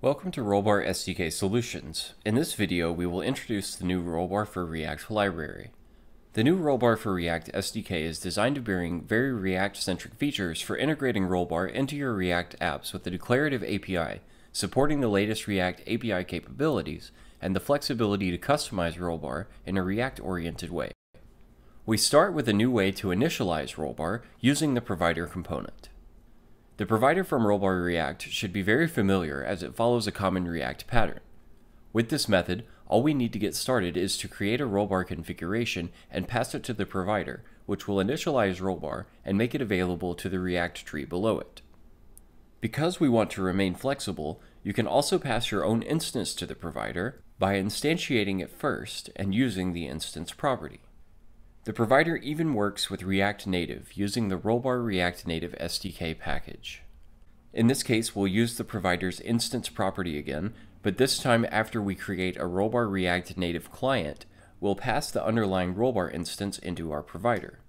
Welcome to Rollbar SDK Solutions. In this video, we will introduce the new Rollbar for React library. The new Rollbar for React SDK is designed to bring very React-centric features for integrating Rollbar into your React apps with a declarative API, supporting the latest React API capabilities, and the flexibility to customize Rollbar in a React-oriented way. We start with a new way to initialize Rollbar using the provider component. The provider from Rolber React should be very familiar as it follows a common React pattern. With this method, all we need to get started is to create a Rollbar configuration and pass it to the provider, which will initialize Rollbar and make it available to the React tree below it. Because we want to remain flexible, you can also pass your own instance to the provider by instantiating it first and using the instance property. The provider even works with React Native using the Rolber React Native SDK package. In this case, we'll use the provider's instance property again, but this time after we create a Rolber React Native client, we'll pass the underlying Rolbar instance into our provider.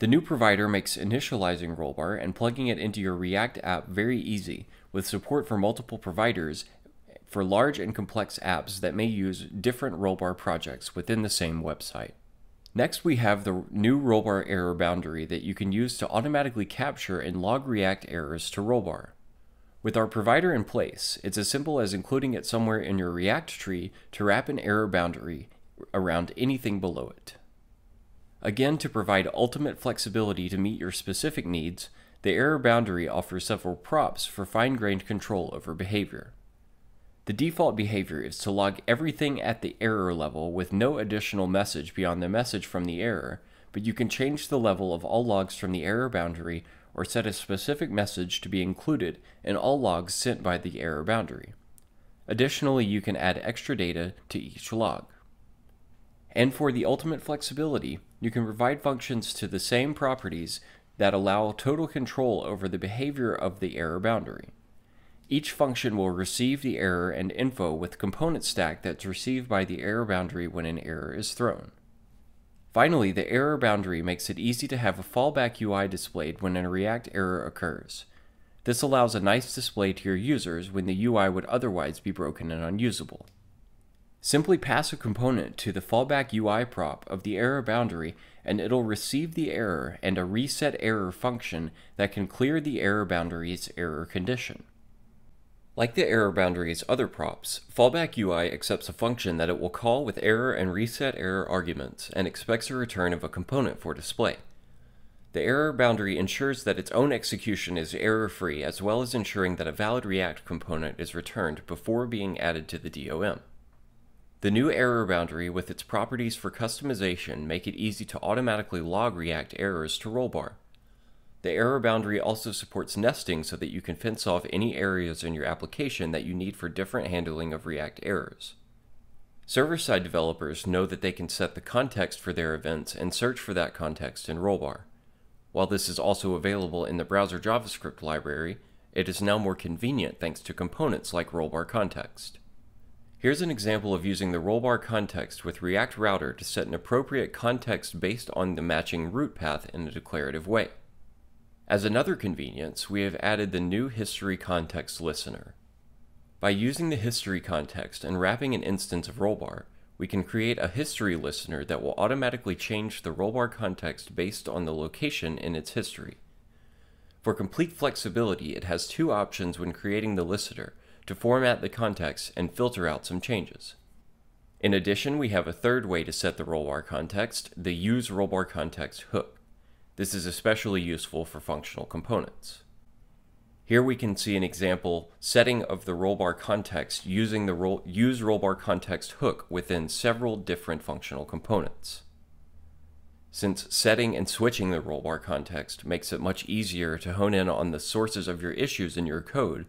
The new provider makes initializing Rolbar and plugging it into your React app very easy, with support for multiple providers for large and complex apps that may use different Rolbar projects within the same website. Next, we have the new Rolbar error boundary that you can use to automatically capture and log React errors to Rolbar. With our provider in place, it's as simple as including it somewhere in your React tree to wrap an error boundary around anything below it. Again, to provide ultimate flexibility to meet your specific needs, the error boundary offers several props for fine-grained control over behavior. The default behavior is to log everything at the error level with no additional message beyond the message from the error, but you can change the level of all logs from the error boundary or set a specific message to be included in all logs sent by the error boundary. Additionally, you can add extra data to each log. And for the ultimate flexibility, you can provide functions to the same properties that allow total control over the behavior of the error boundary. Each function will receive the error and info with component stack that's received by the error boundary when an error is thrown. Finally, the error boundary makes it easy to have a fallback UI displayed when a React error occurs. This allows a nice display to your users when the UI would otherwise be broken and unusable. Simply pass a component to the fallback UI prop of the error boundary and it'll receive the error and a reset error function that can clear the error boundary's error condition. Like the error boundary's other props, Fallback UI accepts a function that it will call with error and reset error arguments and expects a return of a component for display. The error boundary ensures that its own execution is error-free as well as ensuring that a valid React component is returned before being added to the DOM. The new error boundary with its properties for customization make it easy to automatically log React errors to Rollbar. The error boundary also supports nesting so that you can fence off any areas in your application that you need for different handling of React errors. Server-side developers know that they can set the context for their events and search for that context in Rollbar. While this is also available in the browser JavaScript library, it is now more convenient thanks to components like RollbarContext. Here's an example of using the RollbarContext with React Router to set an appropriate context based on the matching route path in a declarative way. As another convenience, we have added the new historyContext listener. By using the historyContext and wrapping an instance of Rollbar, we can create a history listener that will automatically change the Rollbar context based on the location in its history. For complete flexibility, it has two options when creating the listener, to format the context and filter out some changes. In addition, we have a third way to set the Rollbar context, the useRollbarContext hook. This is especially useful for functional components. Here we can see an example setting of the Rollbar context using the useRollbarContext hook within several different functional components. Since setting and switching the Rollbar context makes it much easier to hone in on the sources of your issues in your code,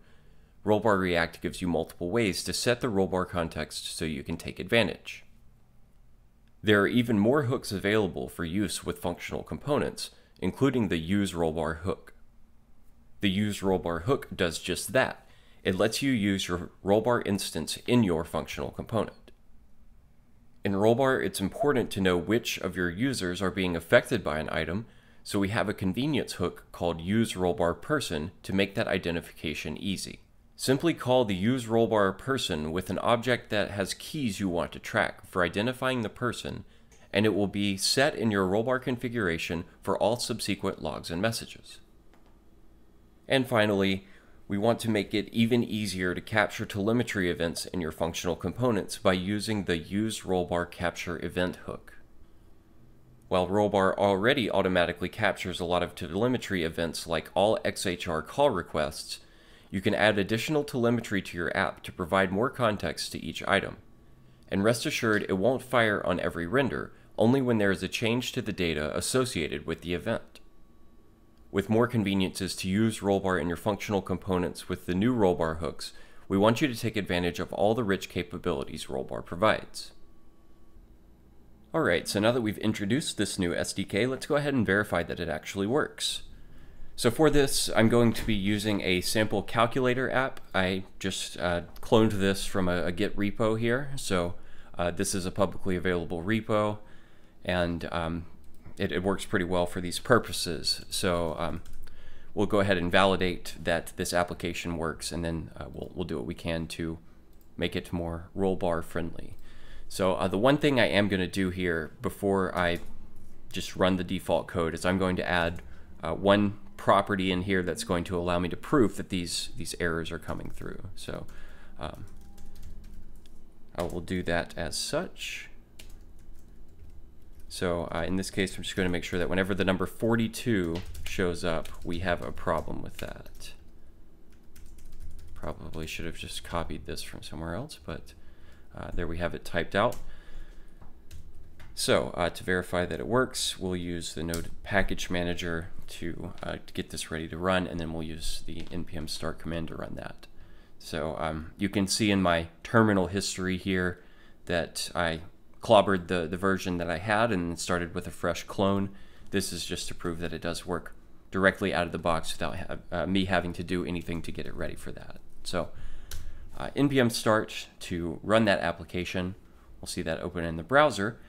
Rolber React gives you multiple ways to set the Rollbar context so you can take advantage. There are even more hooks available for use with functional components, including the useRollbar hook. The useRollbar hook does just that. It lets you use your Rollbar instance in your functional component. In Rollbar, it's important to know which of your users are being affected by an item, so we have a convenience hook called useRollbarPerson to make that identification easy. Simply call the useRollbar person with an object that has keys you want to track for identifying the person, and it will be set in your Rollbar configuration for all subsequent logs and messages. And finally, we want to make it even easier to capture telemetry events in your functional components by using the useRollbarCaptureEvent hook. While Rollbar already automatically captures a lot of telemetry events like all XHR call requests, you can add additional telemetry to your app to provide more context to each item. And rest assured, it won't fire on every render, only when there is a change to the data associated with the event. With more conveniences to use Rollbar in your functional components with the new Rollbar hooks, we want you to take advantage of all the rich capabilities Rollbar provides. Alright, so now that we've introduced this new SDK, let's go ahead and verify that it actually works. So for this, I'm going to be using a sample calculator app. I just cloned this from a Git repo here. So this is a publicly available repo, and it works pretty well for these purposes. So we'll go ahead and validate that this application works, and then we'll do what we can to make it more Rollbar friendly. So the one thing I am going to do here before I just run the default code is I'm going to add one property in here that's going to allow me to prove that these errors are coming through. So I will do that as such. So in this case, I'm just going to make sure that whenever the number 42 shows up, we have a problem with that. Probably should have just copied this from somewhere else, but there we have it typed out. So to verify that it works, we'll use the node package manager to get this ready to run, and then we'll use the npm start command to run that. So you can see in my terminal history here that I clobbered the version that I had and started with a fresh clone. This is just to prove that it does work directly out of the box without me having to do anything to get it ready for that. So npm start to run that application. We'll see that open in the browser,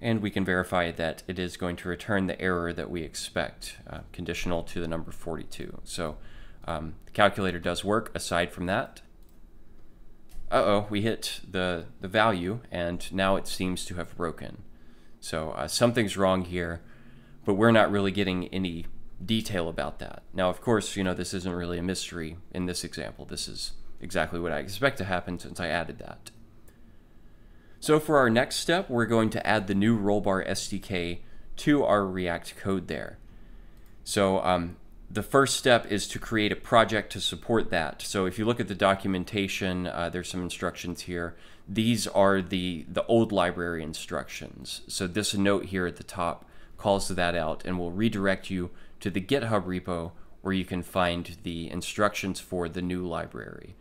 and we can verify that it is going to return the error that we expect, conditional to the number 42. So the calculator does work aside from that. We hit the value, and now it seems to have broken. So something's wrong here, but we're not really getting any detail about that. Now, of course, this isn't really a mystery in this example. This is exactly what I expect to happen since I added that. So for our next step, we're going to add the new Rollbar SDK to our React code there. So the first step is to create a project to support that. So if you look at the documentation, there's some instructions here. These are the old library instructions. So this note here at the top calls that out and will redirect you to the GitHub repo where you can find the instructions for the new library.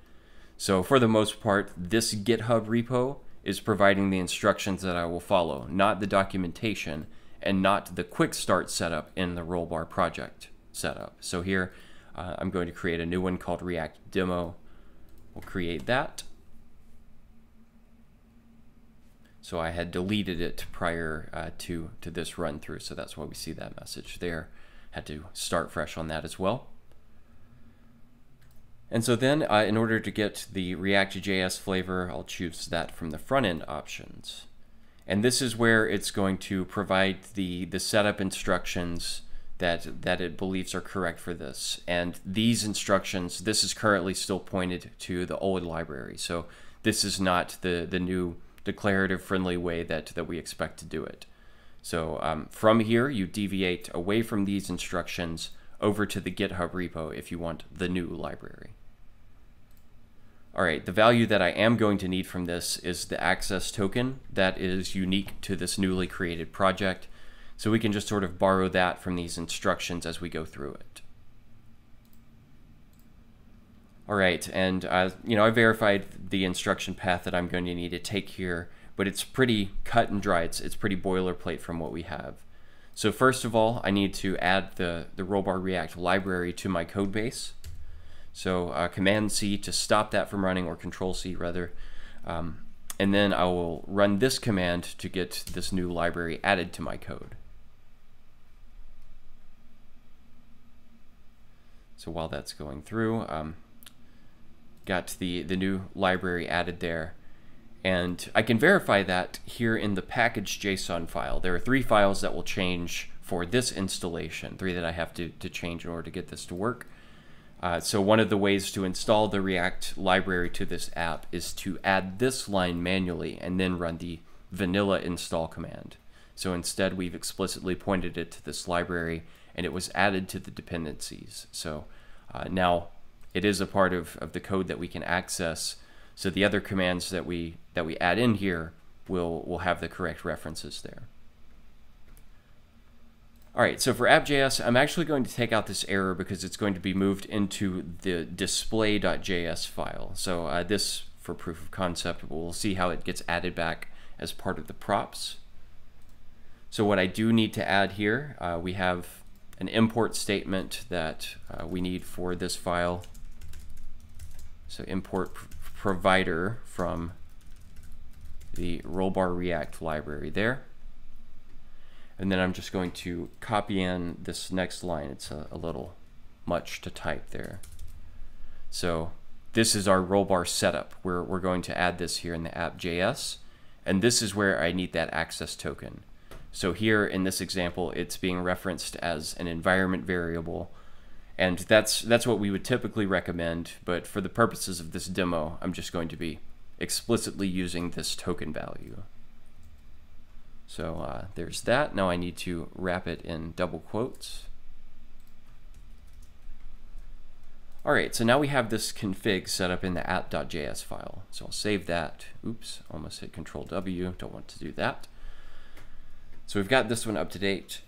So for the most part, this GitHub repo is providing the instructions that I will follow, not the documentation and not the quick start setup in the Rollbar project setup. So here I'm going to create a new one called React Demo. We'll create that. So I had deleted it prior to this run through, so that's why we see that message there. Had to start fresh on that as well. And so then in order to get the React.js flavor, I'll choose that from the front end options. And this is where it's going to provide the setup instructions that it believes are correct for this. And these instructions, this is currently still pointed to the old library. So this is not the new declarative friendly way that we expect to do it. So from here, you deviate away from these instructions over to the GitHub repo if you want the new library. All right, the value that I am going to need from this is the access token that is unique to this newly created project. So we can just sort of borrow that from these instructions as we go through it. All right, and I verified the instruction path that I'm going to need to take here, but it's pretty cut and dry. It's pretty boilerplate from what we have. So first of all, I need to add the Rolber React library to my code base. So Command-C to stop that from running, or Control-C rather. And then I will run this command to get this new library added to my code. So while that's going through, got the new library added there. And I can verify that here in the package.json file. There are 3 files that will change for this installation, 3 that I have to change in order to get this to work. So one of the ways to install the React library to this app is to add this line manually and then run the vanilla install command. So instead we've explicitly pointed it to this library and it was added to the dependencies. So now it is a part of the code that we can access. So the other commands that we add in here will have the correct references there. All right, so for app.js, I'm actually going to take out this error because it's going to be moved into the display.js file. So this, for proof of concept, we'll see how it gets added back as part of the props. So what I do need to add here, we have an import statement that we need for this file. So import provider from the Rolber React library there. And then I'm just going to copy in this next line. It's a little much to type there. So this is our Rollbar setup. We're going to add this here in the app.js. And this is where I need that access token. So here in this example, it's being referenced as an environment variable. And that's what we would typically recommend. But for the purposes of this demo, I'm just going to be explicitly using this token value. So there's that. Now I need to wrap it in double quotes. All right, so now we have this config set up in the app.js file. So I'll save that. Oops, almost hit Control W. Don't want to do that. So we've got this one up to date.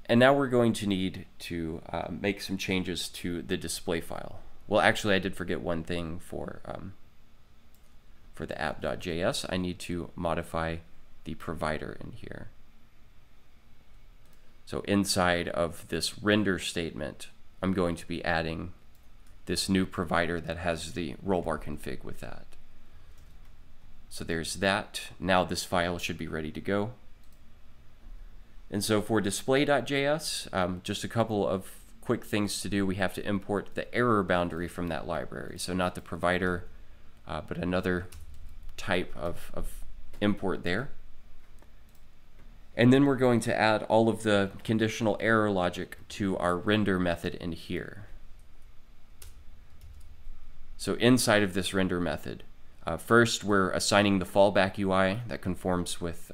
And now we're going to need to make some changes to the display file. Well, actually, I did forget one thing for the app.js. I need to modify the provider in here. So inside of this render statement, I'm going to be adding this new provider that has the rollbar config with that. So there's that. Now this file should be ready to go. And so for display.js, just a couple of quick things to do. We have to import the error boundary from that library. So not the provider, but another type of import there. And then we're going to add all of the conditional error logic to our render method in here. So inside of this render method, first we're assigning the Fallback UI that conforms with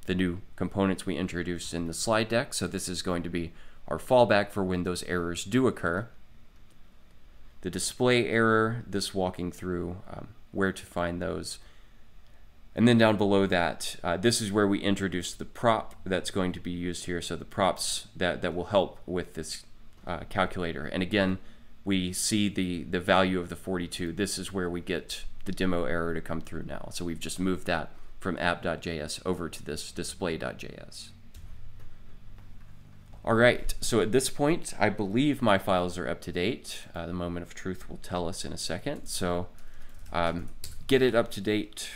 the new components we introduced in the slide deck. So this is going to be our fallback for when those errors do occur. The display error, this walking through where to find those. And then down below that, this is where we introduce the prop that's going to be used here. So the props that will help with this calculator. And again, we see the value of the 42. This is where we get the demo error to come through now. So we've just moved that from app.js over to this display.js. All right, so at this point, I believe my files are up to date. The moment of truth will tell us in a second. So get it up to date.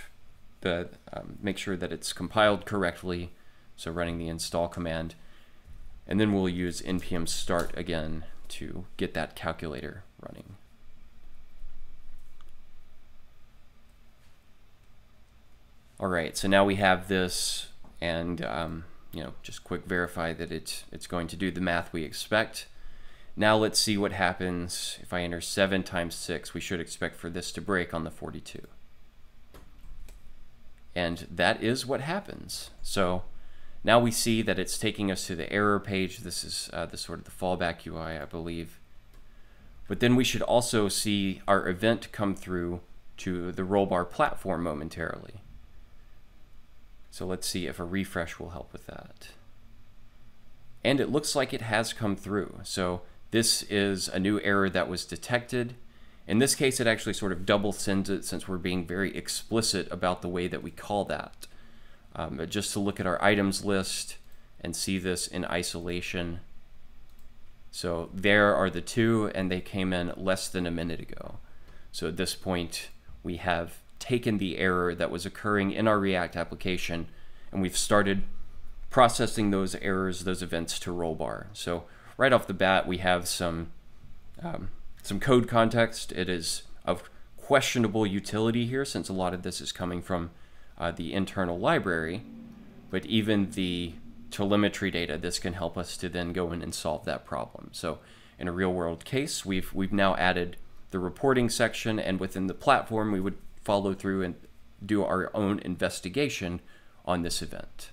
Make sure that it's compiled correctly, so running the install command, and then we'll use npm start again to get that calculator running. All right, so now we have this, and just quick verify that it's going to do the math we expect. Now let's see what happens if I enter 7 times 6. We should expect for this to break on the 42. And that is what happens. So now we see that it's taking us to the error page. This is the sort of the fallback UI, I believe. But then we should also see our event come through to the Rollbar platform momentarily. So let's see if a refresh will help with that. And it looks like it has come through. So this is a new error that was detected. In this case, it actually sort of double sends it since we're being very explicit about the way that we call that. Just to look at our items list and see this in isolation. So there are the 2, and they came in less than a minute ago. So at this point, we have taken the error that was occurring in our React application, and we've started processing those errors, those events to Rollbar. So right off the bat, we have some code context. It is of questionable utility here, since a lot of this is coming from the internal library, but even the telemetry data, this can help us to then go in and solve that problem. So in a real world case, we've now added the reporting section, and within the platform we would follow through and do our own investigation on this event.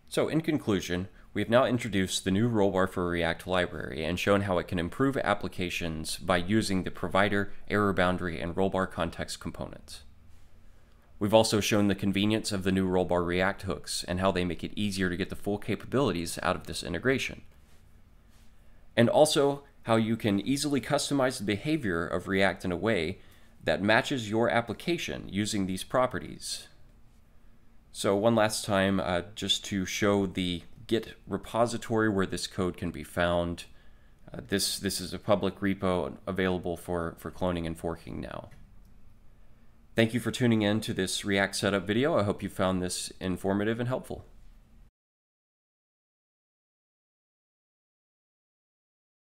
So in conclusion, we have now introduced the new Rollbar for React library and shown how it can improve applications by using the provider, ErrorBoundary, and RollbarContext components. We've also shown the convenience of the new Rollbar React hooks and how they make it easier to get the full capabilities out of this integration. And also how you can easily customize the behavior of React in a way that matches your application using these properties. So one last time, just to show the Git repository where this code can be found. This is a public repo available for cloning and forking now. Thank you for tuning in to this React setup video. I hope you found this informative and helpful.